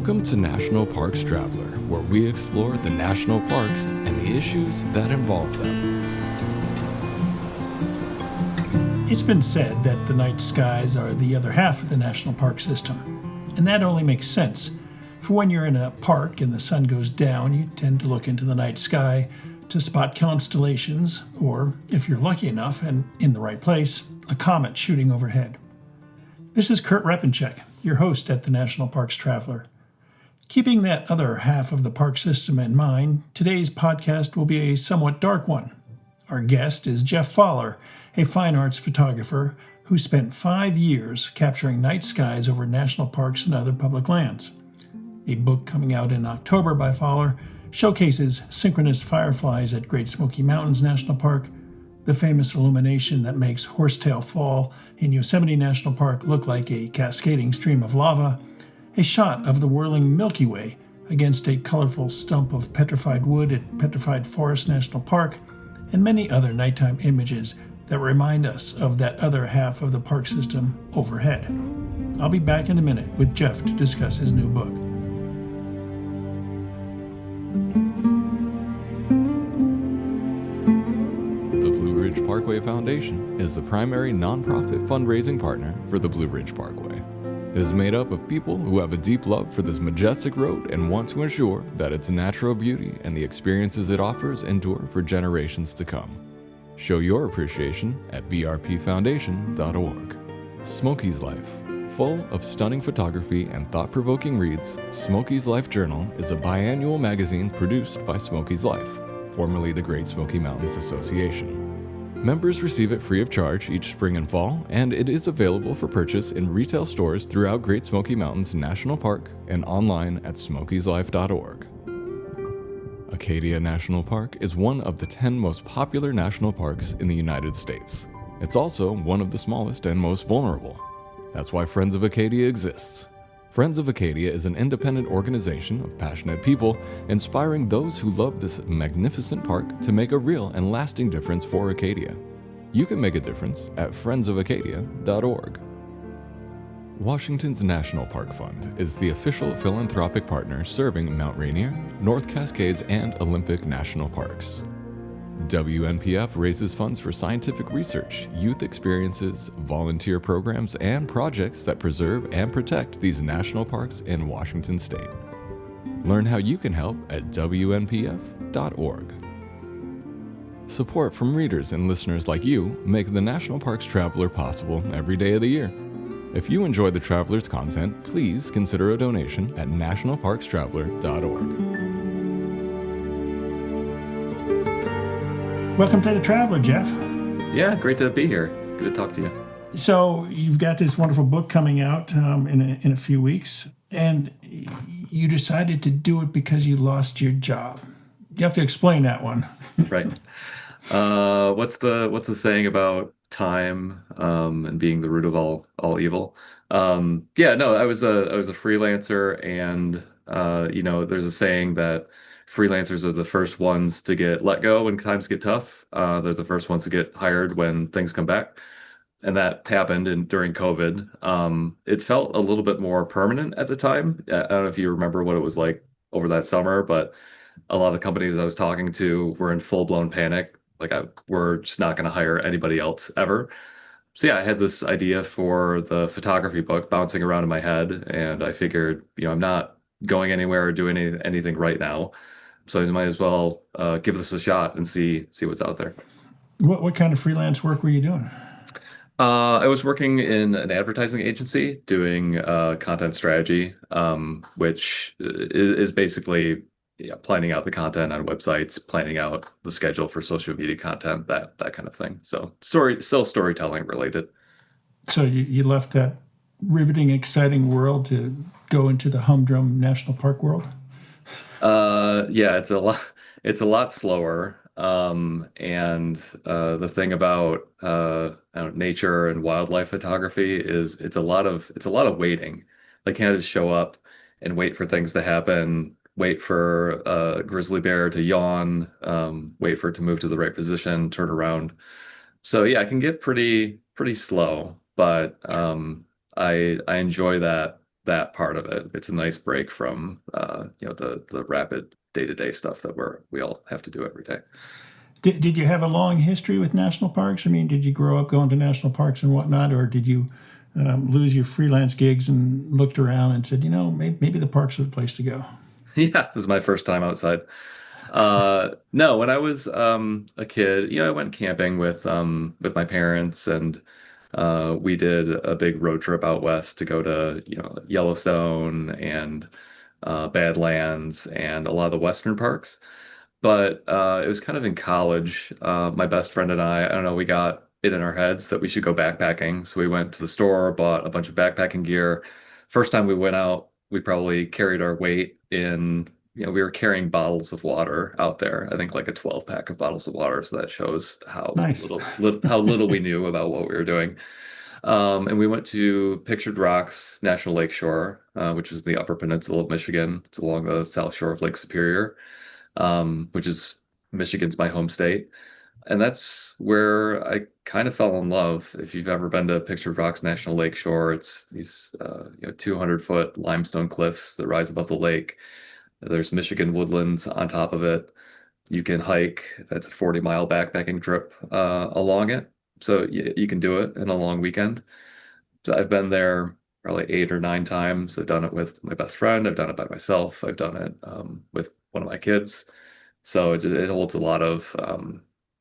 Welcome to National Parks Traveler, where we explore the national parks and the issues that involve them. It's been said that the night skies are the other half of the national park system, and that only makes sense. For when you're in a park and the sun goes down, you tend to look into the night sky to spot constellations, or, if you're lucky enough and in the right place, a comet shooting overhead. This is Kurt Repenchek, your host at the National Parks Traveler. Keeping that other half of the park system in mind, today's podcast will be a somewhat dark one. Our guest is Jeff Pfaller, a fine arts photographer who spent 5 years capturing night skies over national parks and other public lands. A book coming out in October by Fowler showcases synchronous fireflies at Great Smoky Mountains National Park, the famous illumination that makes Horsetail Fall in Yosemite National Park look like a cascading stream of lava, a shot of the whirling Milky Way against a colorful stump of petrified wood at Petrified Forest National Park, and many other nighttime images that remind us of that other half of the park system overhead. I'll be back in a minute with Jeff to discuss his new book. Parkway Foundation is the primary nonprofit fundraising partner for the Blue Ridge Parkway. It is made up of people who have a deep love for this majestic road and want to ensure that its natural beauty and the experiences it offers endure for generations to come. Show your appreciation at brpfoundation.org. Smoky's Life. Full of stunning photography and thought-provoking reads, Smoky's Life Journal is a biannual magazine produced by Smoky's Life, formerly the Great Smoky Mountains Association. Members receive it free of charge each spring and fall, and it is available for purchase in retail stores throughout Great Smoky Mountains National Park and online at smokyslife.org. Acadia National Park is one of the 10 most popular national parks in the United States. It's also one of the smallest and most vulnerable. That's why Friends of Acadia exists. Friends of Acadia is an independent organization of passionate people inspiring those who love this magnificent park to make a real and lasting difference for Acadia. You can make a difference at friendsofacadia.org. Washington's National Park Fund is the official philanthropic partner serving Mount Rainier, North Cascades, and Olympic National Parks. WNPF raises funds for scientific research, youth experiences, volunteer programs, and projects that preserve and protect these national parks in Washington state. Learn how you can help at WNPF.org. Support from readers and listeners like you make the National Parks Traveler possible every day of the year. If you enjoy the Traveler's content, please consider a donation at nationalparkstraveler.org. Welcome to the Traveler, Jeff. Yeah, great to be here. Good to talk to you. So you've got this wonderful book coming out in a few weeks, and you decided to do it because you lost your job. You have to explain that one. Right. What's the saying about time and being the root of all evil? I was a freelancer, and there's a saying that freelancers are the first ones to get let go when times get tough. They're the first ones to get hired when things come back. And that happened during COVID. It felt a little bit more permanent at the time. I don't know if you remember what it was like over that summer, but a lot of the companies I was talking to were in full-blown panic. We're just not going to hire anybody else ever. So yeah, I had this idea for the photography book bouncing around in my head, and I figured, I'm not going anywhere or doing anything right now. So I might as well give this a shot and see what's out there. What kind of freelance work were you doing? I was working in an advertising agency doing content strategy, which is basically planning out the content on websites, planning out the schedule for social media content, that kind of thing. So still storytelling related. So you left that riveting, exciting world to go into the humdrum national park world? It's a lot slower. And the thing about nature and wildlife photography is it's a lot of waiting. Can't just show up and wait for things to happen, wait for a grizzly bear to yawn, wait for it to move to the right position, turn around. So yeah, it can get pretty slow, but I enjoy that that part of it. It's a nice break from the rapid day-to-day stuff that we all have to do every day. Did you have a long history with national parks? I mean, did you grow up going to national parks and whatnot, or did you lose your freelance gigs and looked around and said, maybe the parks are the place to go? Yeah, this is my first time outside. No, when I was a kid, I went camping with my parents, and we did a big road trip out west to go to, Yellowstone and Badlands and a lot of the western parks. But it was kind of in college. My best friend and I don't know, we got it in our heads that we should go backpacking. So we went to the store, bought a bunch of backpacking gear. First time we went out, we probably carried our weight in, we were carrying bottles of water out there. I think like a 12 pack of bottles of water. So that shows how Nice. how little we knew about what we were doing. And we went to Pictured Rocks National Lakeshore, which is the Upper Peninsula of Michigan. It's along the south shore of Lake Superior, which is Michigan's my home state. And that's where I kind of fell in love. If you've ever been to Pictured Rocks National Lakeshore, it's these 200-foot limestone cliffs that rise above the lake. There's Michigan woodlands on top of it. You can hike. It's a 40-mile backpacking trip along it. So you can do it in a long weekend. So I've been there probably 8 or 9 times. I've done it with my best friend. I've done it by myself. I've done it with one of my kids. So it holds a lot of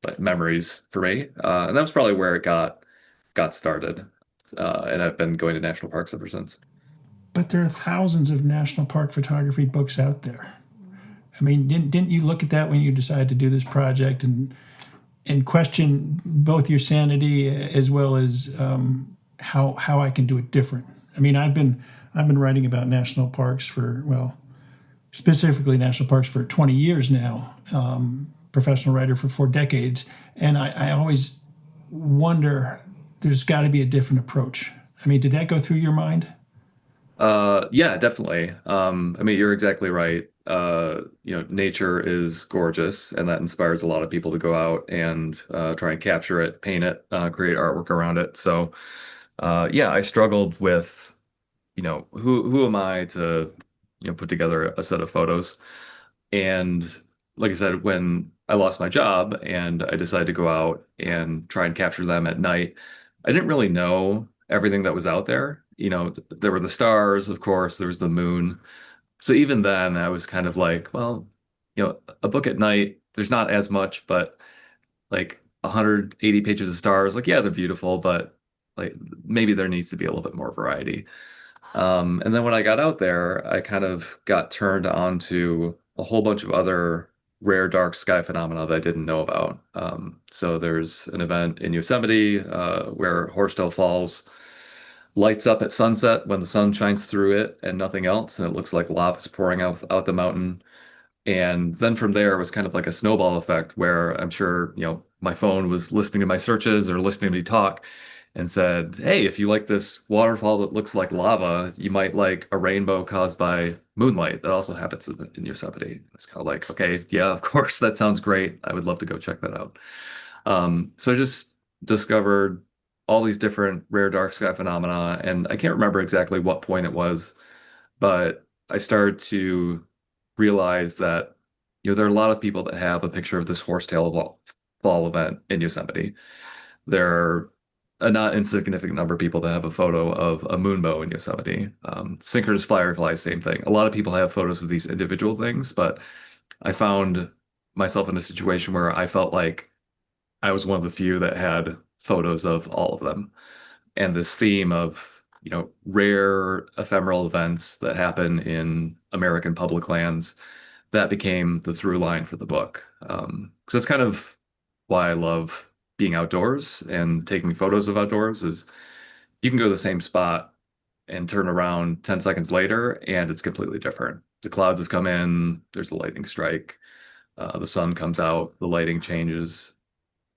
like memories for me. And that was probably where it got started. And I've been going to national parks ever since. But there are thousands of national park photography books out there. I mean, didn't you look at that when you decided to do this project and question both your sanity as well as how I can do it different? I mean, I've been writing about national parks specifically national parks for 20 years now. Professional writer for 4 decades, and I always wonder there's got to be a different approach. I mean, did that go through your mind? Yeah, definitely. I mean, you're exactly right. Nature is gorgeous, and that inspires a lot of people to go out and try and capture it, paint it, create artwork around it. So, yeah, I struggled with, who am I to, put together a set of photos. And like I said, when I lost my job and I decided to go out and try and capture them at night, I didn't really know everything that was out there. There were the stars, of course, there was the moon. So even then, I was kind of like, well, a book at night, there's not as much, but like 180 pages of stars, like, yeah, they're beautiful, but like maybe there needs to be a little bit more variety. And then when I got out there, I kind of got turned on to a whole bunch of other rare dark sky phenomena that I didn't know about. So there's an event in Yosemite where Horsetail Falls lights up at sunset when the sun shines through it and nothing else, and it looks like lava's pouring out the mountain. And then from there, it was kind of like a snowball effect where I'm sure, my phone was listening to my searches or listening to me talk and said, hey, if you like this waterfall that looks like lava, you might like a rainbow caused by moonlight that also happens in Yosemite. It's kind of like, okay, yeah, of course, that sounds great. I would love to go check that out. So I just discovered all these different rare dark sky phenomena, and I can't remember exactly what point it was, but I started to realize that there are a lot of people that have a picture of this Horsetail Fall event in Yosemite. There are a not insignificant number of people that have a photo of a moonbow in Yosemite. Synchronous fireflies, same thing. A lot of people have photos of these individual things, but I found myself in a situation where I felt like I was one of the few that had photos of all of them. And this theme of rare ephemeral events that happen in American public lands, that became the through line for the book. Because that's kind of why I love being outdoors and taking photos of outdoors is you can go to the same spot and turn around 10 seconds later and it's completely different. The clouds have come in, there's a lightning strike, the sun comes out, the lighting changes.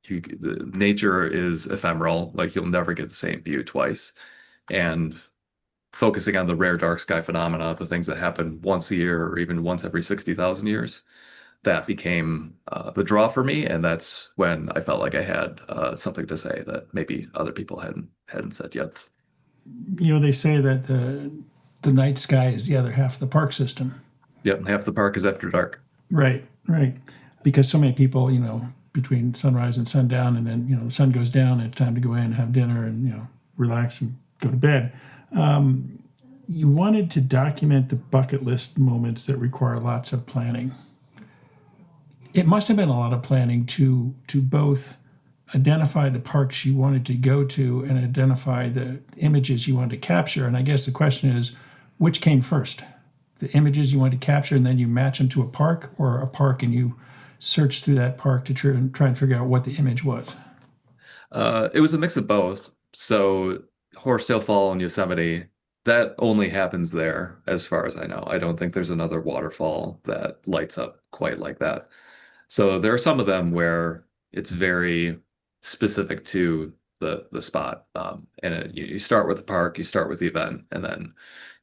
Nature is ephemeral, like you'll never get the same view twice. And focusing on the rare dark sky phenomena, the things that happen once a year or even once every 60,000 years, that became the draw for me. And that's when I felt like I had something to say that maybe other people hadn't said yet. They say that The night sky is the other half of the park system. Yep, half the park is after dark. Right, right. Because so many people, between sunrise and sundown, and then, the sun goes down, and it's time to go in, have dinner, and, relax and go to bed. You wanted to document the bucket list moments that require lots of planning. It must have been a lot of planning to both identify the parks you wanted to go to and identify the images you wanted to capture. And I guess the question is, which came first? The images you wanted to capture and then you match them to a park, or a park and you search through that park to try and figure out what the image was? It was a mix of both. So Horsetail Fall in Yosemite, that only happens there, as far as I know. I don't think there's another waterfall that lights up quite like that. So there are some of them where it's very specific to the spot. You start with the park, you start with the event, and then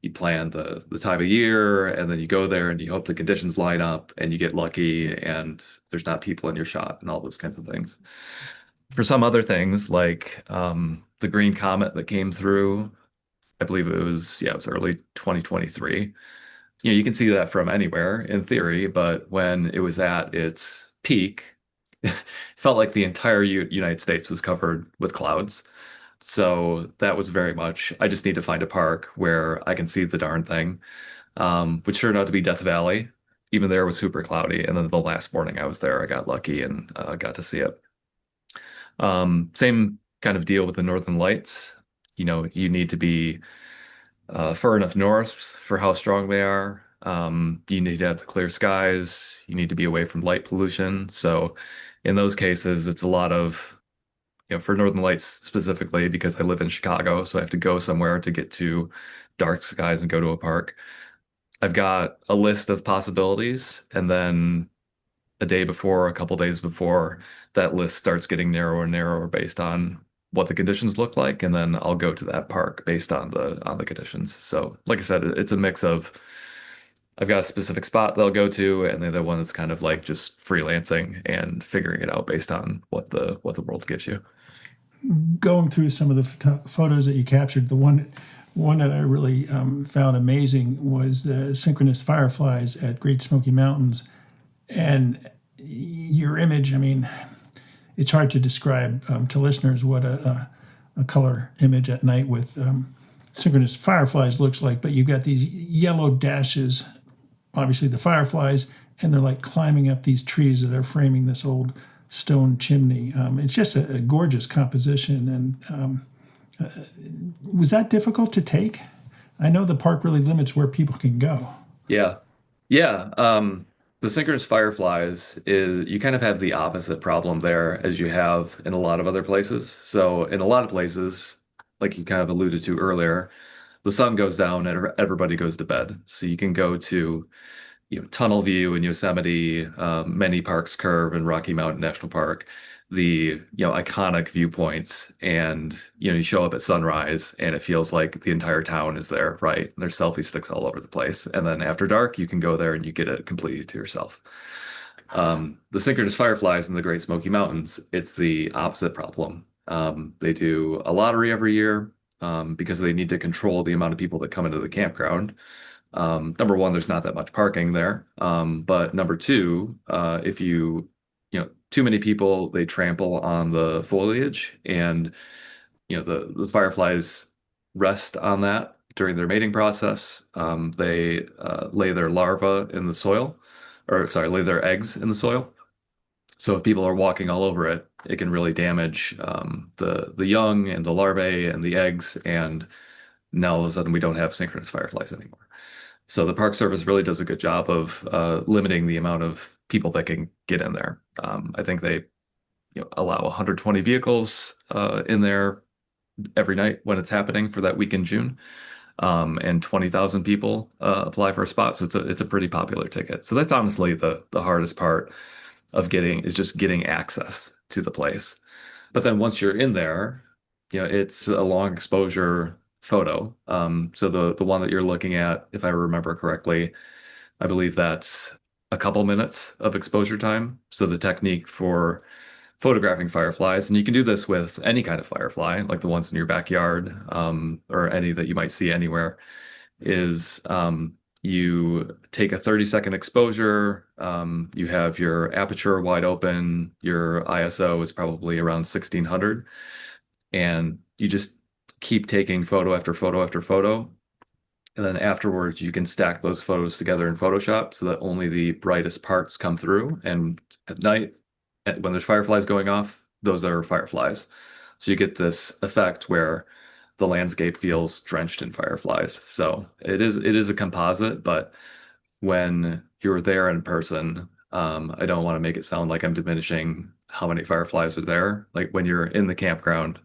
you plan the time of year, and then you go there and you hope the conditions line up and you get lucky and there's not people in your shot and all those kinds of things. For some other things, like the green comet that came through, I believe it was early 2023. You can see that from anywhere in theory, but when it was at its peak, it felt like the entire United States was covered with clouds. So that was very much, I just need to find a park where I can see the darn thing, which turned out to be Death Valley. Even there was super cloudy. And then the last morning I was there, I got lucky and got to see it. Same kind of deal with the Northern Lights. You need to be far enough north for how strong they are. You need to have the clear skies. You need to be away from light pollution. So in those cases, it's a lot of, for Northern Lights specifically, because I live in Chicago, so I have to go somewhere to get to dark skies and go to a park. I've got a list of possibilities, and then a day before, a couple days before, that list starts getting narrower and narrower based on what the conditions look like, and then I'll go to that park based on the conditions. So, like I said, it's a mix of I've got a specific spot that I'll go to, and the other one is kind of like just freelancing and figuring it out based on what the world gives you. Going through some of the photos that you captured, the one that I really found amazing was the synchronous fireflies at Great Smoky Mountains. And your image, I mean, it's hard to describe to listeners what a color image at night with synchronous fireflies looks like, but you've got these yellow dashes, obviously the fireflies, and they're like climbing up these trees that are framing this old stone chimney. It's just a gorgeous composition. And was that difficult to take? I know the park really limits where people can go. Yeah. Yeah. The synchronous fireflies is you kind of have the opposite problem there as you have in a lot of other places. So in a lot of places, like you kind of alluded to earlier, the sun goes down and everybody goes to bed. So you can go to, Tunnel View in Yosemite, many parks curve in Rocky Mountain National Park, the, iconic viewpoints, and, you show up at sunrise and it feels like the entire town is there, right? There's selfie sticks all over the place. And then after dark, you can go there and you get it completely to yourself. The synchronous fireflies in the Great Smoky Mountains, it's the opposite problem. They do a lottery every year because they need to control the amount of people that come into the campground. Number one, there's not that much parking there. But number two, if too many people, they trample on the foliage, and the fireflies rest on that during their mating process. They lay their larvae in the soil, or sorry, lay their eggs in the soil. So if people are walking all over it, it can really damage the young and the larvae and the eggs, and now all of a sudden we don't have synchronous fireflies anymore. So the Park Service really does a good job of limiting the amount of people that can get in there. I think they allow 120 vehicles in there every night when it's happening for that week in June, and 20,000 people apply for a spot. So it's a pretty popular ticket. So that's honestly the hardest part of just getting access to the place. But then once you're in there, it's a long exposure photo. So the one that you're looking at, if I remember correctly, I believe that's a couple minutes of exposure time. So the technique for photographing fireflies, and you can do this with any kind of firefly, like the ones in your backyard, or any that you might see anywhere, is you take a 30-second exposure. You have your aperture wide open. Your ISO is probably around 1600, and you just keep taking photo after photo after photo. And then afterwards, you can stack those photos together in Photoshop so that only the brightest parts come through. And at night, when there's fireflies going off, those are fireflies. So you get this effect where the landscape feels drenched in fireflies. So it is a composite, but when you're there in person, I don't want to make it sound like I'm diminishing how many fireflies are there. Like when you're in the campground,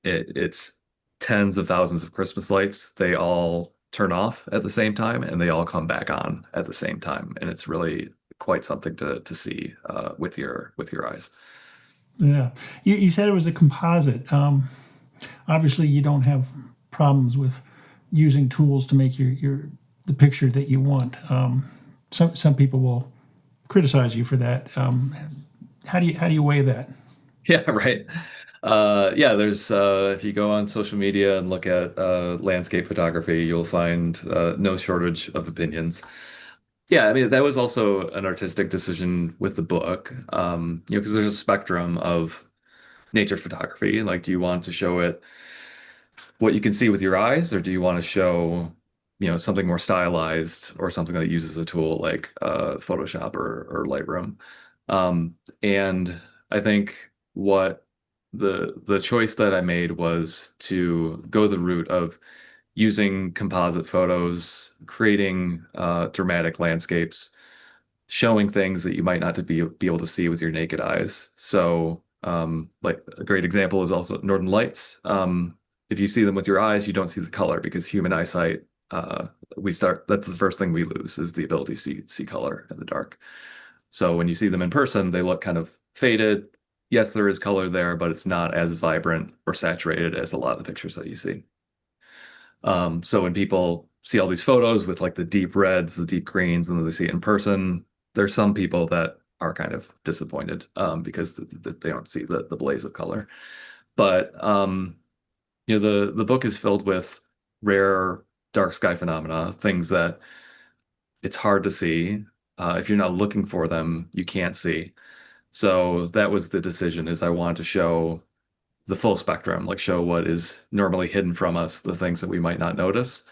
it's tens of thousands of Christmas lights. They all turn off at the same time and they all come back on at the same time. And it's really quite something to see with your eyes. Yeah. You said it was a composite. Obviously, you don't have problems with using tools to make the picture that you want. Some people will criticize you for that. How do you weigh that? Yeah, right. Yeah, there's if you go on social media and look at landscape photography, you'll find no shortage of opinions. Yeah, I mean that was also an artistic decision with the book, because there's a spectrum of nature photography. Like, do you want to show it what you can see with your eyes, or do you want to show, something more stylized or something that uses a tool like Photoshop or Lightroom? And I think what the choice that I made was to go the route of using composite photos, creating dramatic landscapes, showing things that you might not be able to see with your naked eyes. So, like a great example is also Northern Lights. If you see them with your eyes, you don't see the color because human eyesight, that's the first thing we lose is the ability to see color in the dark. So when you see them in person, they look kind of faded. Yes, there is color there, but it's not as vibrant or saturated as a lot of the pictures that you see. So when people see all these photos with like the deep reds, the deep greens, and then they see it in person, there's some people that are kind of disappointed because they don't see the blaze of color. But the book is filled with rare dark sky phenomena, things that it's hard to see. If you're not looking for them, you can't see. So that was the decision, is I wanted to show the full spectrum, like show what is normally hidden from us, the things that we might not notice,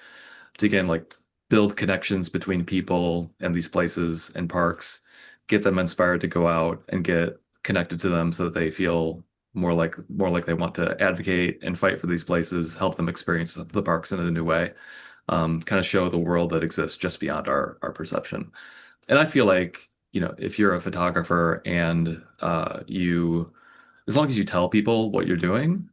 to again like build connections between people and these places and parks, get them inspired to go out and get connected to them so that they feel more like they want to advocate and fight for these places, help them experience the parks in a new way, kind of show the world that exists just beyond our perception. And I feel like, if you're a photographer and as long as you tell people what you're doing,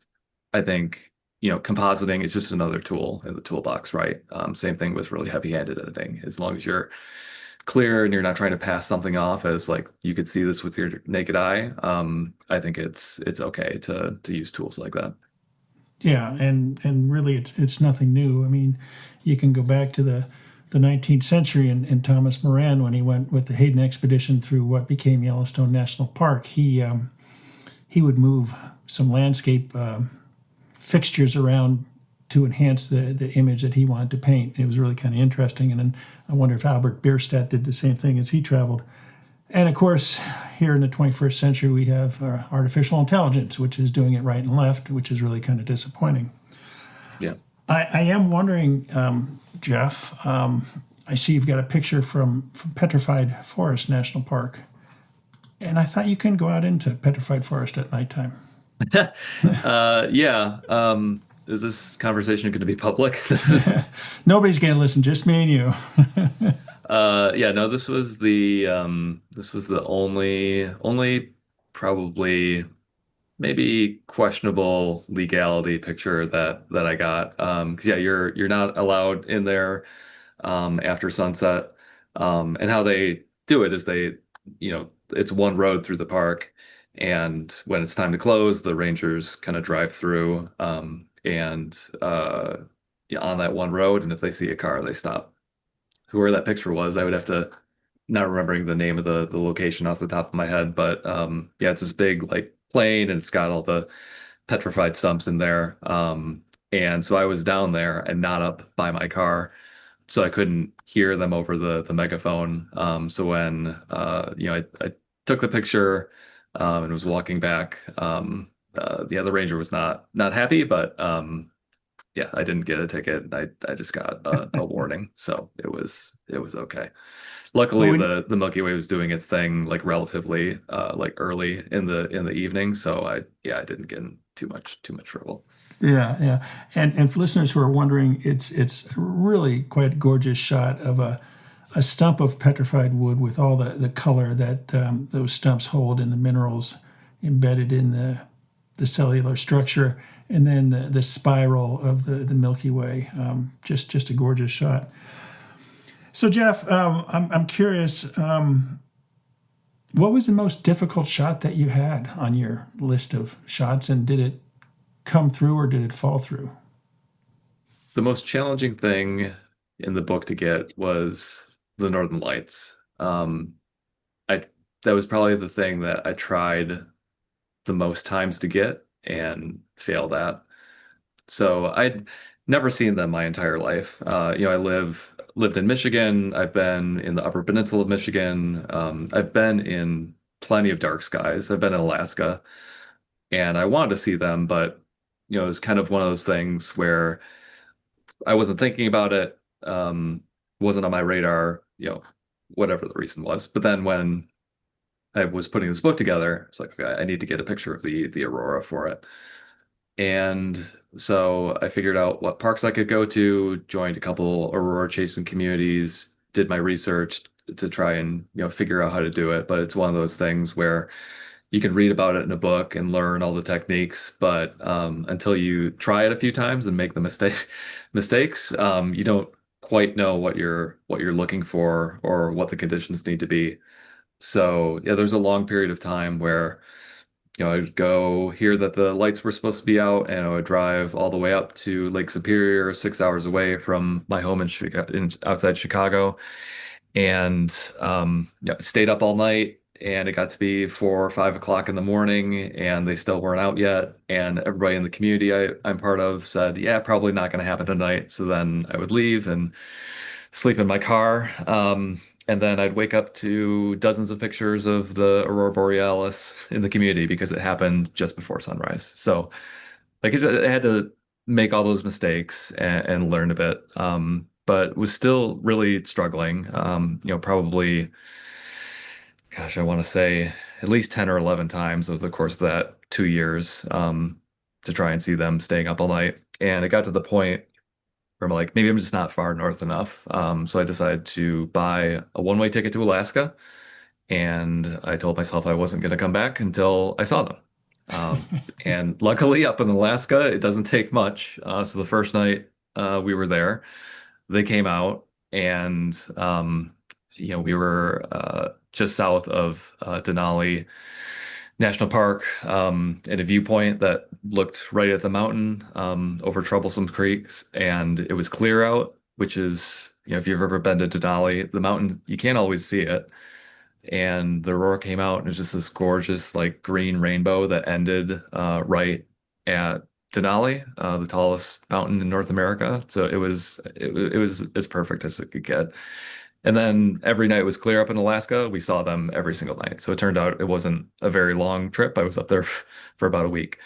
I think, compositing is just another tool in the toolbox, right? Same thing with really heavy-handed editing. As long as you're clear and you're not trying to pass something off as like you could see this with your naked eye, I think it's okay to use tools like that. Yeah, and really, it's nothing new. I mean, you can go back to the 19th century and Thomas Moran when he went with the Hayden expedition through what became Yellowstone National Park. He would move some landscape fixtures around to enhance the image that he wanted to paint. It was really kind of interesting. And then I wonder if Albert Bierstadt did the same thing as he traveled. And of course, here in the 21st century, we have artificial intelligence, which is doing it right and left, which is really kind of disappointing. Yeah. I am wondering, Jeff, I see you've got a picture from Petrified Forest National Park. And I thought you couldn't go out into Petrified Forest at nighttime. Yeah. Is this conversation going to be public? This is Nobody's going to listen, just me and you. yeah, no, this was the only probably maybe questionable legality picture that I got. Because yeah, you're not allowed in there after sunset. And how they do it is it's one road through the park, and when it's time to close, the rangers kind of drive through and yeah, on that one road, and if they see a car, they stop. So where that picture was, I would have to, not remembering the name of the location off the top of my head, but yeah, it's this big like plain and it's got all the petrified stumps in there. And so I was down there and not up by my car, so I couldn't hear them over the megaphone. So when I took the picture and was walking back, yeah, the ranger was not happy, but yeah, I didn't get a ticket. I just got a warning, so it was okay. Well, Luckily, when, the Milky Way was doing its thing like relatively like early in the evening, so I didn't get in too much trouble. yeah, yeah. And for listeners who are wondering, it's really quite a gorgeous shot of a stump of petrified wood with all the color that those stumps hold and the minerals embedded in the cellular structure, and then the spiral of the Milky Way. Just a gorgeous shot. So, Jeff, I'm curious, what was the most difficult shot that you had on your list of shots, and did it come through or did it fall through? The most challenging thing in the book to get was the Northern Lights. I That was probably the thing that I tried the most times to get and failed at. So I'd never seen them my entire life. I lived in Michigan. I've been in the Upper Peninsula of Michigan. I've been in plenty of dark skies. I've been in Alaska, and I wanted to see them, but it was kind of one of those things where I wasn't thinking about it. Wasn't on my radar. Whatever the reason was. But then when I was putting this book together, it's like, okay, I need to get a picture of the aurora for it. And so I figured out what parks I could go to, joined a couple aurora chasing communities, did my research to try and figure out how to do it. But it's one of those things where you can read about it in a book and learn all the techniques, but until you try it a few times and make the mistakes, you don't quite know what you're looking for or what the conditions need to be. So yeah, there's a long period of time where I'd go hear that the lights were supposed to be out, and I would drive all the way up to Lake Superior, 6 hours away from my home outside Chicago, and stayed up all night. And it got to be 4 or 5 o'clock in the morning, and they still weren't out yet. And everybody in the community I'm part of said, "Yeah, probably not going to happen tonight." So then I would leave and sleep in my car. And then I'd wake up to dozens of pictures of the aurora borealis in the community because it happened just before sunrise. So, like I said, I had to make all those mistakes and learn a bit, but was still really struggling. Probably, gosh, I want to say at least 10 or 11 times over the course of that 2 years, to try and see them staying up all night. And it got to the point where I'm like, maybe I'm just not far north enough. So I decided to buy a one-way ticket to Alaska, and I told myself I wasn't going to come back until I saw them. And luckily, up in Alaska, it doesn't take much. So the first night we were there, they came out, and we were just south of Denali National Park, in a viewpoint that looked right at the mountain, over troublesome creeks, and it was clear out, which is, if you've ever been to Denali, the mountain, you can't always see it. And the aurora came out, and it was just this gorgeous, like, green rainbow that ended right at Denali, the tallest mountain in North America. So it was as perfect as it could get. And then every night was clear up in Alaska. We saw them every single night. So it turned out it wasn't a very long trip. I was up there for about a week.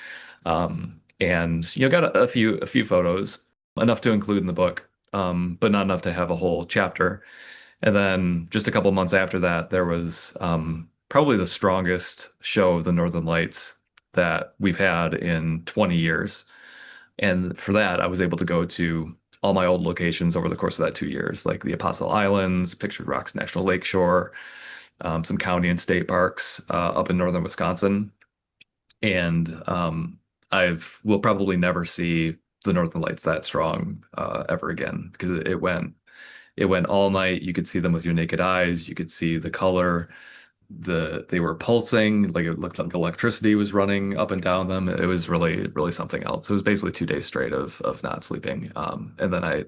And got a few photos, enough to include in the book, but not enough to have a whole chapter. And then just a couple months after that, there was probably the strongest show of the Northern Lights that we've had in 20 years. And for that, I was able to go to all my old locations over the course of that 2 years, like the Apostle Islands, Pictured Rocks National Lakeshore, some county and state parks up in northern Wisconsin. And I will probably never see the Northern Lights that strong ever again, because it went all night. You could see them with your naked eyes. You could see the color. They were pulsing, like it looked like electricity was running up and down them. It was really, really something else. It was basically 2 days straight of not sleeping. And then I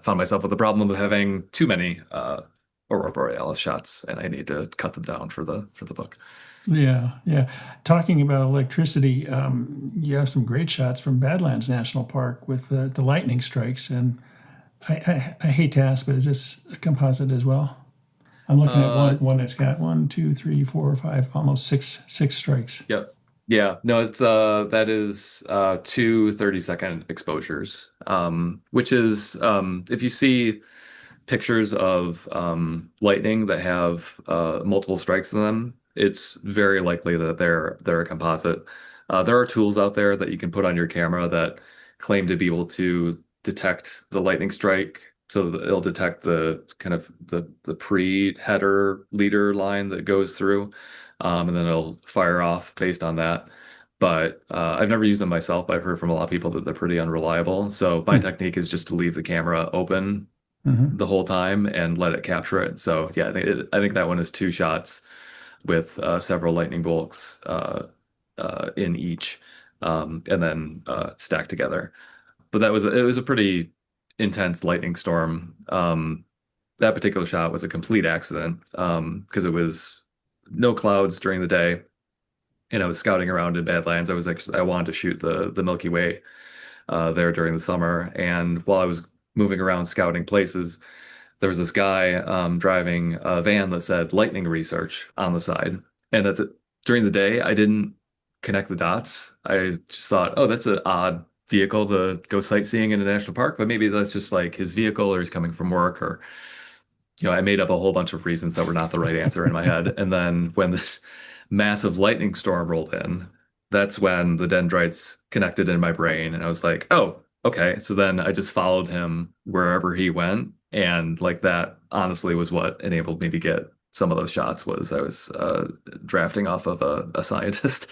found myself with the problem of having too many aurora borealis shots, and I need to cut them down for the book. Yeah, yeah. Talking about electricity, you have some great shots from Badlands National Park with the lightning strikes. And I hate to ask, but is this a composite as well? I'm looking at Uh, one that's got one, two, three, four, five, almost six strikes. yep. Yeah, no, it's that is two 30-second exposures. Which is if you see pictures of lightning that have multiple strikes in them, it's very likely that they're a composite. There are tools out there that you can put on your camera that claim to be able to detect the lightning strike, so that it'll detect the kind of the pre-header leader line that goes through, and then it'll fire off based on that. But I've never used them myself, but I've heard from a lot of people that they're pretty unreliable. So my Hmm. technique is just to leave the camera open Hmm. the whole time and let it capture it. So yeah, I think that one is two shots with several lightning bolts in each, and then stacked together. But it was a pretty intense lightning storm. That particular shot was a complete accident because it was no clouds during the day, and I was scouting around in Badlands. I wanted to shoot the Milky Way there during the summer. And while I was moving around scouting places, there was this guy driving a van that said lightning research on the side. And during the day, I didn't connect the dots. I just thought, oh, that's an odd vehicle to go sightseeing in a national park, but maybe that's just like his vehicle, or he's coming from work, or I made up a whole bunch of reasons that were not the right answer in my head. And then when this massive lightning storm rolled in, that's when the dendrites connected in my brain. And I was like, oh, okay. So then I just followed him wherever he went. And like that honestly was what enabled me to get some of those shots. Was I was drafting off of a scientist.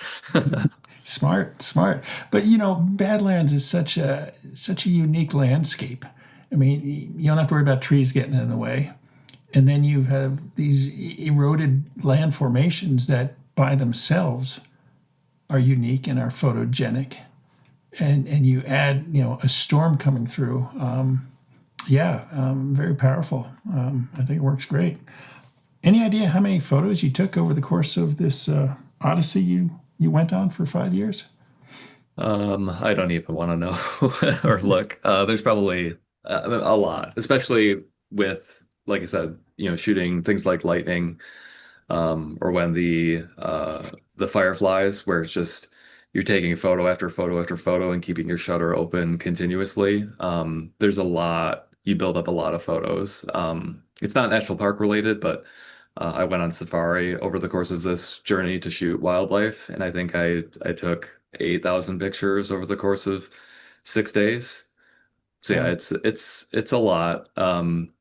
Smart, smart. But Badlands is such a unique landscape. I mean, you don't have to worry about trees getting in the way. And then you have these eroded land formations that by themselves are unique and are photogenic. And you add, a storm coming through. Yeah, very powerful. I think it works great. Any idea how many photos you took over the course of this odyssey you went on for 5 years? I don't even want to know or look. There's probably a lot, especially with, like I said, shooting things like lightning, or when the fireflies, where it's just you're taking photo after photo after photo and keeping your shutter open continuously. There's a lot. You build up a lot of photos. It's not national park related, but I went on safari over the course of this journey to shoot wildlife, and I think I took 8,000 pictures over the course of 6 days. So yeah, Wow. it's a lot.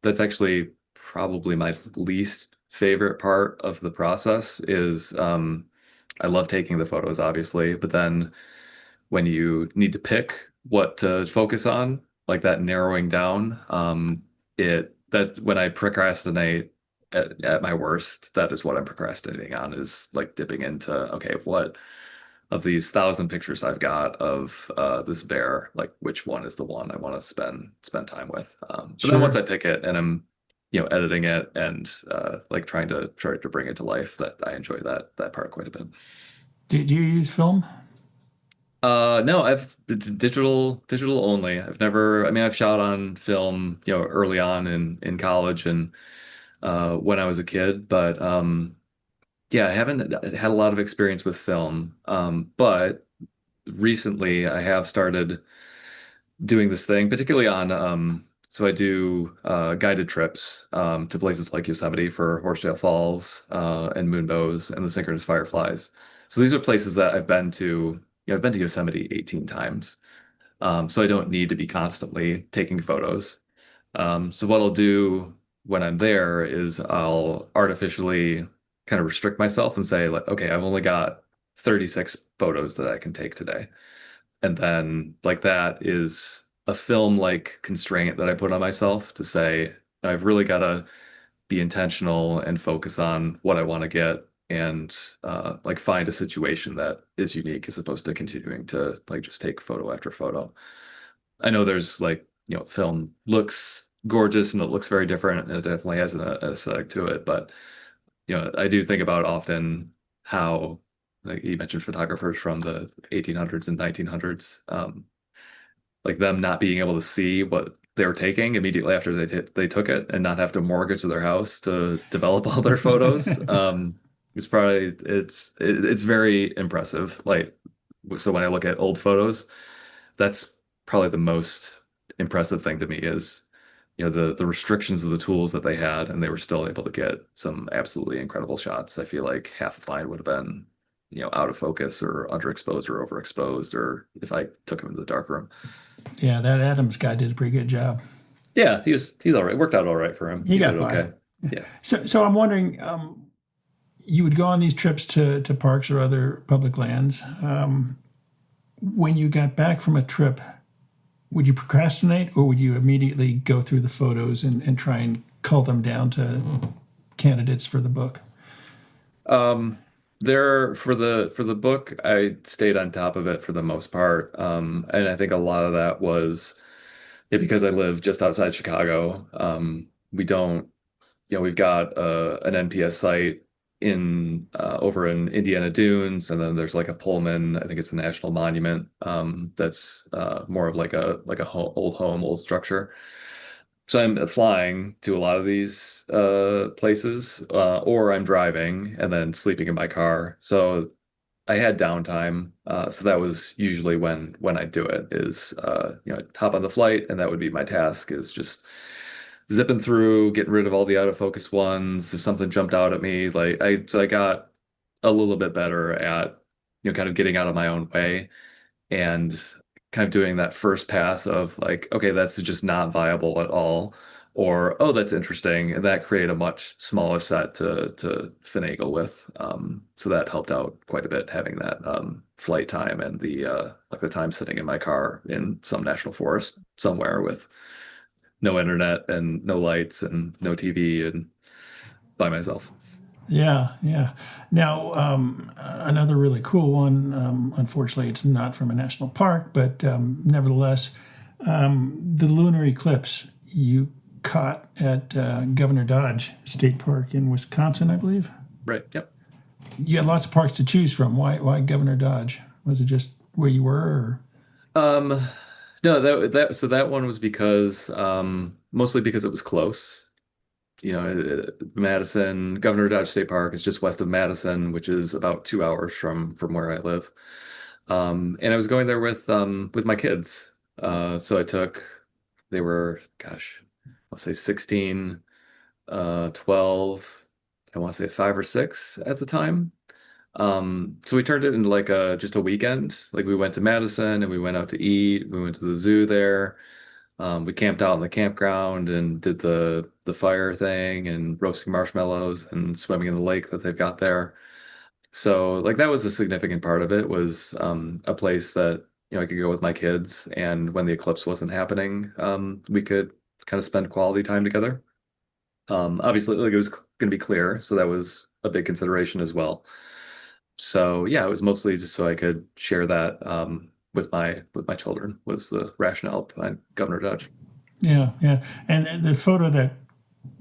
That's actually probably my least favorite part of the process is I love taking the photos, obviously, but then when you need to pick what to focus on, like that narrowing down, that's when I procrastinate at my worst. That is what I'm procrastinating on, is like dipping into, okay, what of these 1,000 pictures I've got of this bear, like which one is the one I want to spend time with. But then once I Sure. pick it and I'm editing it and like try to bring it to life, that I enjoy that part quite a bit. Do you use film? No, it's digital only. I've never, I mean, I've shot on film, early on in college and when I was a kid, but yeah, I haven't had a lot of experience with film. But recently I have started doing this thing, particularly on so I do guided trips to places like Yosemite for Horsetail Falls and Moonbows and the synchronous fireflies. So these are places that I've been to. I've been to Yosemite 18 times. So I don't need to be constantly taking photos. So what I'll do when I'm there is I'll artificially kind of restrict myself and say, like, okay, I've only got 36 photos that I can take today. And then like that is a film like constraint that I put on myself to say, I've really got to be intentional and focus on what I want to get, and like find a situation that is unique as opposed to continuing to like just take photo after photo. I know there's like, film looks gorgeous and it looks very different and it definitely has an aesthetic to it, but I do think about often how, like you mentioned, photographers from the 1800s and 1900s, like them not being able to see what they were taking immediately after they took it and not have to mortgage their house to develop all their photos. It's very impressive. Like, so when I look at old photos, that's probably the most impressive thing to me is, the restrictions of the tools that they had, and they were still able to get some absolutely incredible shots. I feel like half of mine would have been, out of focus or underexposed or overexposed, or if I took him into the dark room. Yeah, that Adams guy did a pretty good job. Yeah, he's all right. Worked out all right for him. He He did got it by. okay. Yeah. So I'm wondering, you would go on these trips to parks or other public lands. When you got back from a trip, would you procrastinate or would you immediately go through the photos and try and cull them down to candidates for the book? Um, there for the book, I stayed on top of it for the most part. And I think a lot of that was, yeah, because I live just outside Chicago. We don't, we've got an NPS site in over in Indiana Dunes, and then there's like a Pullman. I think it's a national monument. That's more of like a old home, old structure. So I'm flying to a lot of these places, or I'm driving and then sleeping in my car. So I had downtime. So that was usually when I do it is, hop on the flight, and that would be my task is just zipping through, getting rid of all the out of focus ones. If something jumped out at me, so I got a little bit better at, kind of getting out of my own way and kind of doing that first pass of like, okay, that's just not viable at all. Or, oh, that's interesting. And that created a much smaller set to finagle with. So that helped out quite a bit having that flight time and the like the time sitting in my car in some national forest somewhere with no internet and no lights and no TV and by myself. Yeah, yeah. Now, another really cool one. Unfortunately, it's not from a national park, but nevertheless, the lunar eclipse you caught at Governor Dodge State Park in Wisconsin, I believe. Right. Yep. You had lots of parks to choose from. Why Governor Dodge? Was it just where you were? Or? Um, no, so that one was because mostly because it was close. Madison, Governor Dodge State Park is just west of Madison, which is about 2 hours from where I live. And I was going there with my kids. So they were, gosh, I'll say 16, 12, I want to say 5 or 6 at the time. So we turned it into like just a weekend. Like we went to Madison and we went out to eat. We went to the zoo there. We camped out in the campground and did the fire thing and roasting marshmallows and swimming in the lake that they've got there. So like that was a significant part of it was a place that I could go with my kids, and when the eclipse wasn't happening, we could kind of spend quality time together. Obviously, like it was going to be clear, so that was a big consideration as well. So yeah, it was mostly just so I could share that with my children was the rationale behind Governor Dodge. Yeah, yeah. And the photo that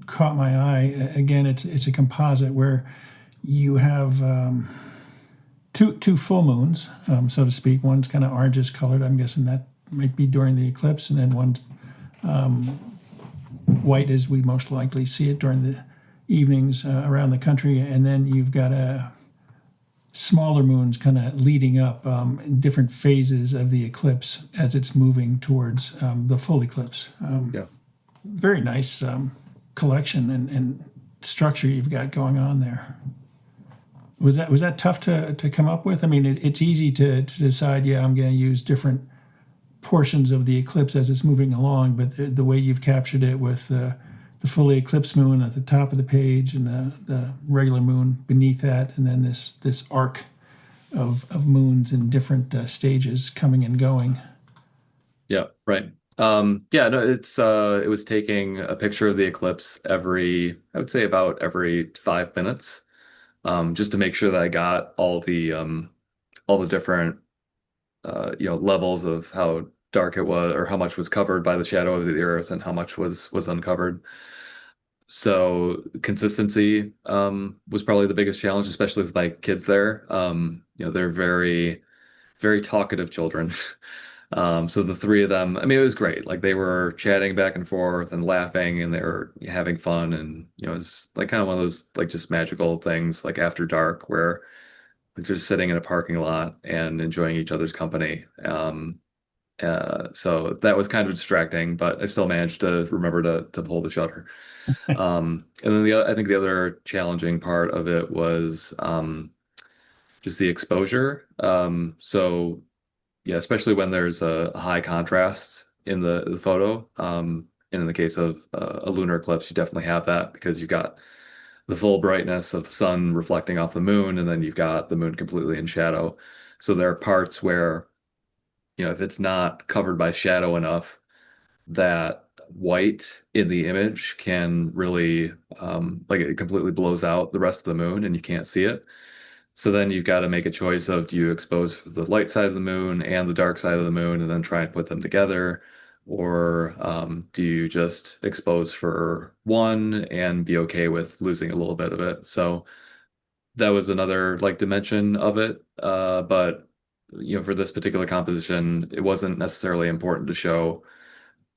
caught my eye again, it's a composite where you have two full moons, so to speak. One's kind of orangish colored. I'm guessing that might be during the eclipse, and then one's white as we most likely see it during the evenings around the country. And then you've got a smaller moons kind of leading up in different phases of the eclipse as it's moving towards the full eclipse. Yeah. Very nice collection and structure you've got going on there. Was that tough to come up with? I mean, it's easy to decide, yeah, I'm going to use different portions of the eclipse as it's moving along, but the way you've captured it with the fully eclipsed moon at the top of the page and the regular moon beneath that, and then this arc of moons in different stages coming and going. Yeah, right. Yeah, no, it was taking a picture of the eclipse I would say about every 5 minutes, just to make sure that I got all the different levels of how dark it was or how much was covered by the shadow of the earth and how much was uncovered. So consistency was probably the biggest challenge, especially with my kids there. They're very, very talkative children. So the three of them, I mean, it was great. Like they were chatting back and forth and laughing and they were having fun. And, it's like kind of one of those like just magical things like after dark where like, they're just sitting in a parking lot and enjoying each other's company. So that was kind of distracting, but I still managed to remember to pull the shutter. And then I think the other challenging part of it was just the exposure. So yeah, especially when there's a high contrast in the photo. And in the case of a lunar eclipse, you definitely have that because you've got the full brightness of the sun reflecting off the moon, and then you've got the moon completely in shadow. So there are parts where, if it's not covered by shadow enough, that white in the image can really, like it completely blows out the rest of the moon and you can't see it. So then you've got to make a choice of do you expose for the light side of the moon and the dark side of the moon and then try and put them together? Or do you just expose for one and be okay with losing a little bit of it? So that was another like dimension of it. But for this particular composition, it wasn't necessarily important to show,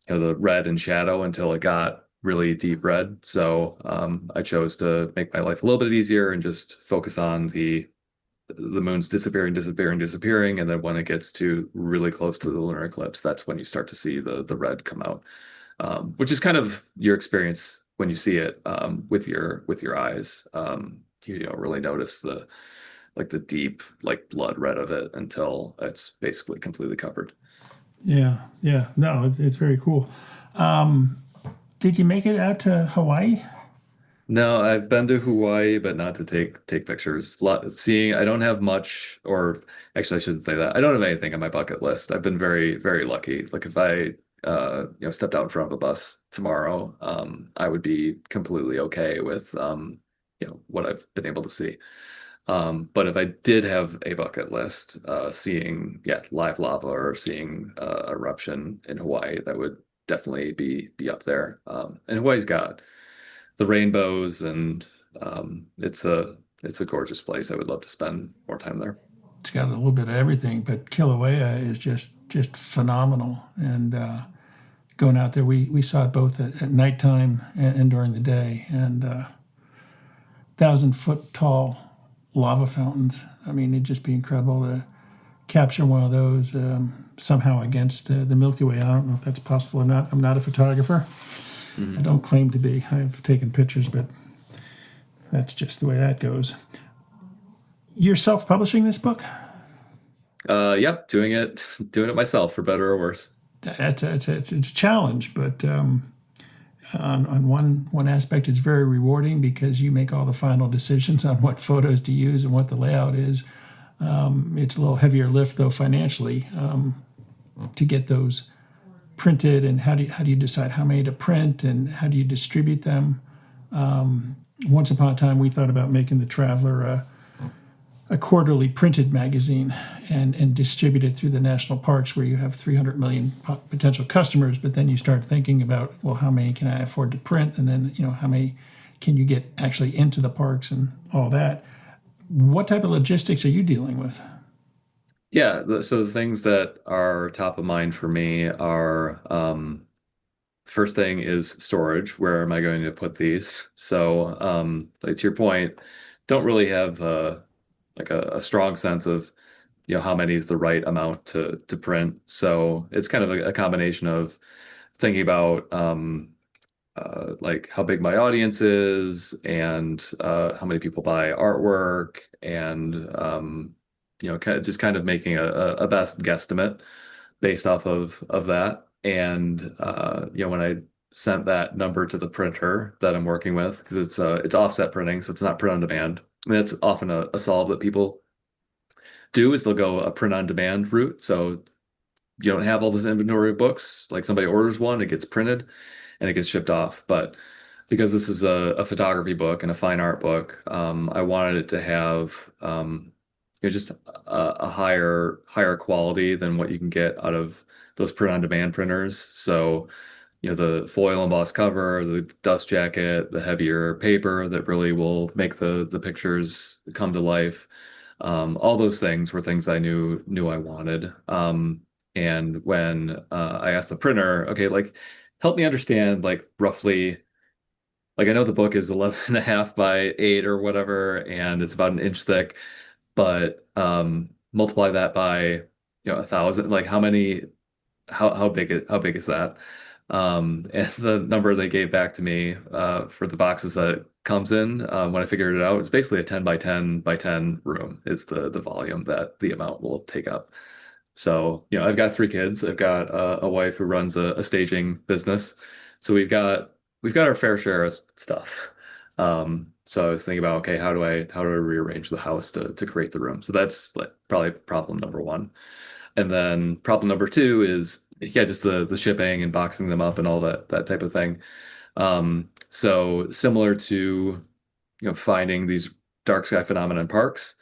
the red and shadow until it got really deep red. So I chose to make my life a little bit easier and just focus on the moon's disappearing, disappearing, disappearing, and then when it gets to really close to the lunar eclipse, that's when you start to see the red come out, which is kind of your experience when you see it with your eyes. You don't really notice the deep like blood red of it until it's basically completely covered. Yeah, yeah. No, it's very cool. Um, did you make it out to Hawaii? No, I've been to Hawaii, but not to take pictures. Seeing, I don't have much, or actually, I shouldn't say that. I don't have anything on my bucket list. I've been very, very lucky. Like if I, stepped out in front of a bus tomorrow, I would be completely okay with, what I've been able to see. But if I did have a bucket list, seeing, yeah, live lava or seeing eruption in Hawaii, that would definitely be up there. And Hawaii's got the rainbows and it's a gorgeous place. I would love to spend more time there. It's got a little bit of everything, but Kilauea is just phenomenal. And going out there, we saw it both at nighttime and during the day. And 1,000-foot tall lava fountains. I mean, it'd just be incredible to capture one of those somehow against the Milky Way. I don't know if that's possible or not. I'm not a photographer. I don't claim to be. I've taken pictures, but that's just the way that goes. You're self-publishing this book? Yep, doing it myself for better or worse. It's a challenge, but on one aspect, it's very rewarding because you make all the final decisions on what photos to use and what the layout is. It's a little heavier lift, though, financially, to get those printed, and how do you decide how many to print and how do you distribute them? Once upon a time, we thought about making the Traveler a quarterly printed magazine and distribute it through the national parks where you have 300 million potential customers, but then you start thinking about, well, how many can I afford to print? And then, how many can you get actually into the parks and all that? What type of logistics are you dealing with? Yeah, so the things that are top of mind for me are first thing is storage. Where am I going to put these? So, like to your point, don't really have like a strong sense of how many is the right amount to print. So it's kind of a combination of thinking about like how big my audience is and how many people buy artwork and just kind of making a best guesstimate based off of that. And when I sent that number to the printer that I'm working with, because it's offset printing, so it's not print on demand. I mean, that's often a solve that people do is they'll go a print on demand route. So you don't have all this inventory of books. Like somebody orders one, it gets printed and it gets shipped off. But because this is a photography book and a fine art book, I wanted it to have just a higher quality than what you can get out of those print on demand printers. So the foil embossed cover, the dust jacket, the heavier paper that really will make the pictures come to life. All those things were things I knew I wanted. And when I asked the printer, okay, like help me understand like roughly, like I know the book is 11 and a half by 8 or whatever, and it's about an inch thick, but multiply that by 1,000. Like how big is that? And the number they gave back to me for the boxes that it comes in, when I figured it out, it's basically a 10 by 10 by 10 room is the volume that the amount will take up. So, I've got 3 kids. I've got a wife who runs a staging business. So we've got our fair share of stuff. So I was thinking about, okay, how do I rearrange the house to create the room? So that's like probably problem number one. And then problem number two is, yeah, just the shipping and boxing them up and all that type of thing. So similar to, finding these dark sky phenomenon parks,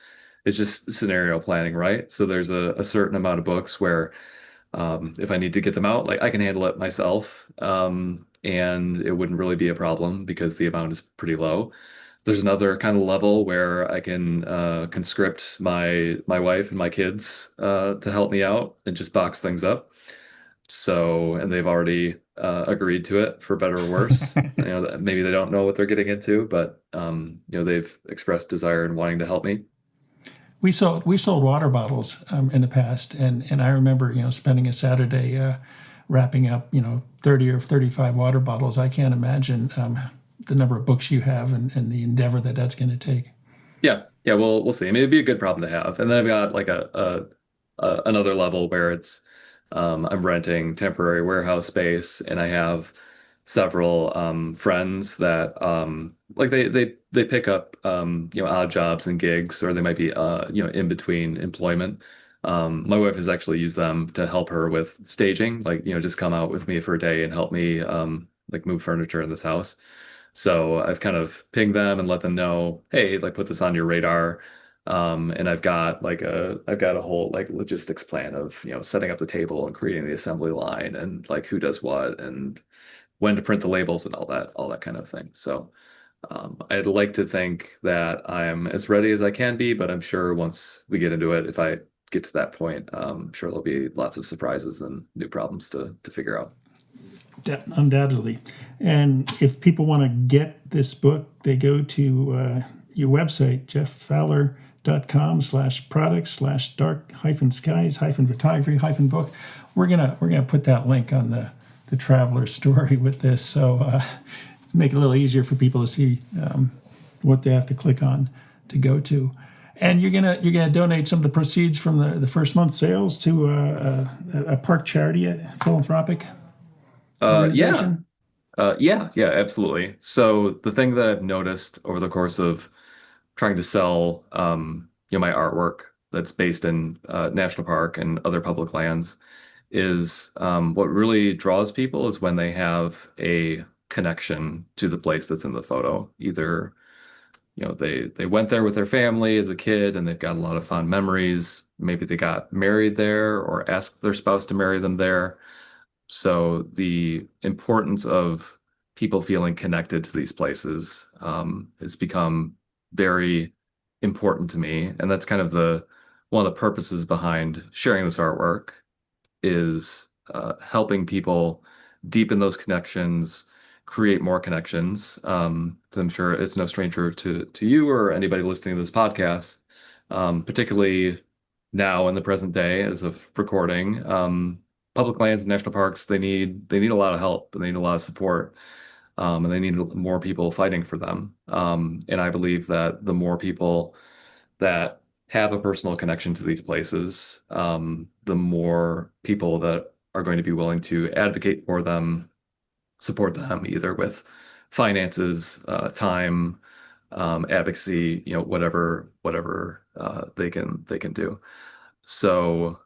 it's just scenario planning, right? So there's a certain amount of books where if I need to get them out, like I can handle it myself, and it wouldn't really be a problem because the amount is pretty low. There's another kind of level where I can conscript my wife and my kids to help me out and just box things up. So, and they've already agreed to it for better or worse. Maybe they don't know what they're getting into, but they've expressed desire and wanting to help me. We sold water bottles in the past, and I remember spending a Saturday wrapping up 30 or 35 water bottles. I can't imagine the number of books you have and the endeavor that's going to take. Yeah, we'll see. I mean, it'd be a good problem to have. And then I've got like another level where it's I'm renting temporary warehouse space, and I have several friends that like they pick up odd jobs and gigs, or they might be in between employment. My wife has actually used them to help her with staging, like just come out with me for a day and help me like move furniture in this house. So I've kind of pinged them and let them know, hey, like put this on your radar. And I've got a whole like logistics plan of, setting up the table and creating the assembly line and like who does what and when to print the labels and all that kind of thing. So I'd like to think that I'm as ready as I can be, but I'm sure once we get into it, if I get to that point, I'm sure there'll be lots of surprises and new problems to figure out. Undoubtedly. And if people want to get this book, they go to your website, jefffowler.com/products/dark-skies-photography-book. We're gonna put that link on the traveler story with this, so to make it a little easier for people to see what they have to click on to go to. And you're gonna donate some of the proceeds from the first month sales to a park charity, a philanthropic Yeah. organization. Yeah, absolutely. So the thing that I've noticed over the course of trying to sell, my artwork that's based in national park and other public lands is what really draws people is when they have a connection to the place that's in the photo. Either, they went there with their family as a kid and they've got a lot of fond memories. Maybe they got married there or asked their spouse to marry them there. So the importance of people feeling connected to these places has become very important to me, and that's kind of the one of the purposes behind sharing this artwork is helping people deepen those connections, create more connections. 'Cause I'm sure it's no stranger to you or anybody listening to this podcast, particularly now in the present day as of recording. Public lands and national parks, they need a lot of help and they need a lot of support, and they need more people fighting for them. And I believe that the more people that have a personal connection to these places, the more people that are going to be willing to advocate for them, support them either with finances, time, advocacy, whatever they can do. So,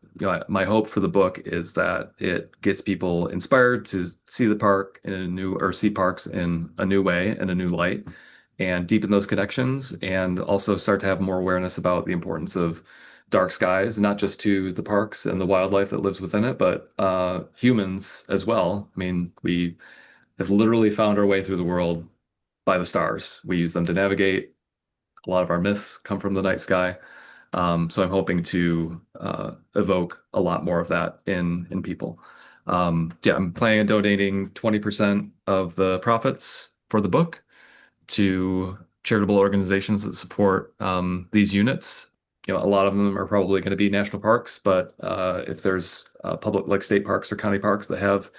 my hope for the book is that it gets people inspired to see the park in a new or see parks in a new way and a new light and deepen those connections and also start to have more awareness about the importance of dark skies, not just to the parks and the wildlife that lives within it, but humans as well. I mean, we have literally found our way through the world by the stars. We use them to navigate. A lot of our myths come from the night sky. So I'm hoping to evoke a lot more of that in people. Yeah, I'm planning on donating 20% of the profits for the book to charitable organizations that support these units. A lot of them are probably going to be national parks, but if there's public, like state parks or county parks that have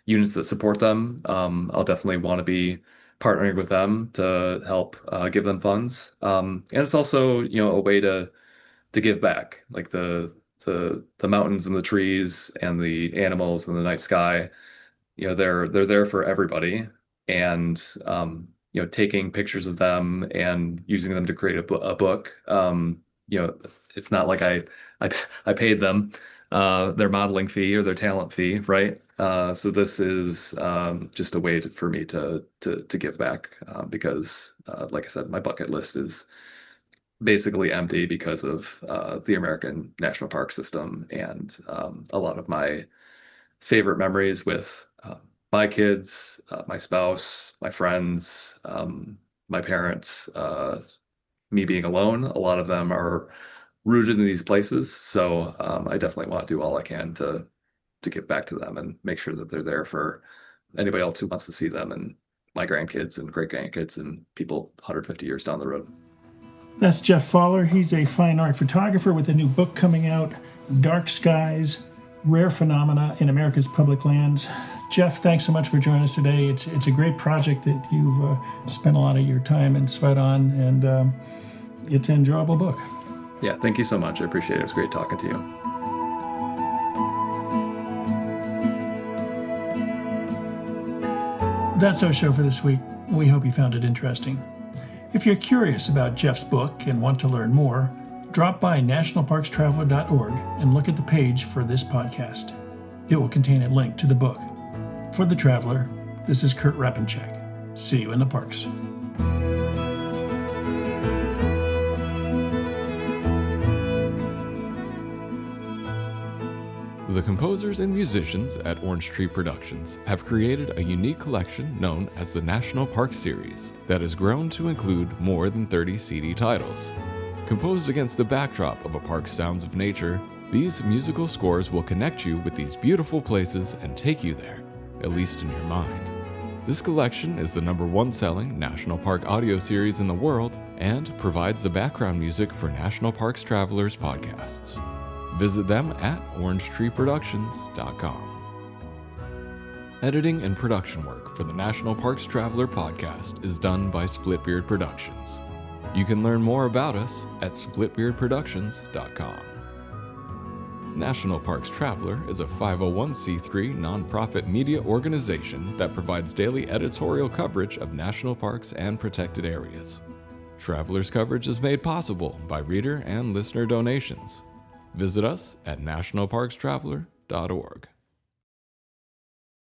units that support them, I'll definitely want to be partnering with them to help give them funds. And it's also, a way to give back, like the mountains and the trees and the animals and the night sky. They're there for everybody, and taking pictures of them and using them to create a book. It's not like I paid them their modeling fee or their talent fee, right? So this is just a way for me to give back because, like I said, my bucket list is basically empty because of the American National Park system, and a lot of my favorite memories with my kids, my spouse, my friends, my parents, me being alone. A lot of them are rooted in these places, so I definitely want to do all I can to give back to them and make sure that they're there for anybody else who wants to see them, and my grandkids and great grandkids and people 150 years down the road. That's Jeff Pfaller. He's a fine art photographer with a new book coming out, Dark Skies, Rare Phenomena in America's Public Lands. Jeff, thanks so much for joining us today. It's a great project that you've spent a lot of your time and sweat on, and it's an enjoyable book. Yeah, thank you so much. I appreciate it. It was great talking to you. That's our show for this week. We hope you found it interesting. If you're curious about Jeff's book and want to learn more, drop by nationalparkstraveler.org and look at the page for this podcast. It will contain a link to the book. For The Traveler, this is Kurt Rappenchak. See you in the parks. The composers and musicians at Orange Tree Productions have created a unique collection known as the National Park Series that has grown to include more than 30 CD titles. Composed against the backdrop of a park's sounds of nature, these musical scores will connect you with these beautiful places and take you there, at least in your mind. This collection is the #1 selling National Park audio series in the world and provides the background music for National Parks Travelers podcasts. Visit them at orangetreeproductions.com. Editing and production work for the National Parks Traveler podcast is done by Splitbeard Productions. You can learn more about us at splitbeardproductions.com. National Parks Traveler is a 501c3 nonprofit media organization that provides daily editorial coverage of national parks and protected areas. Traveler's coverage is made possible by reader and listener donations. Visit us at nationalparkstraveler.org.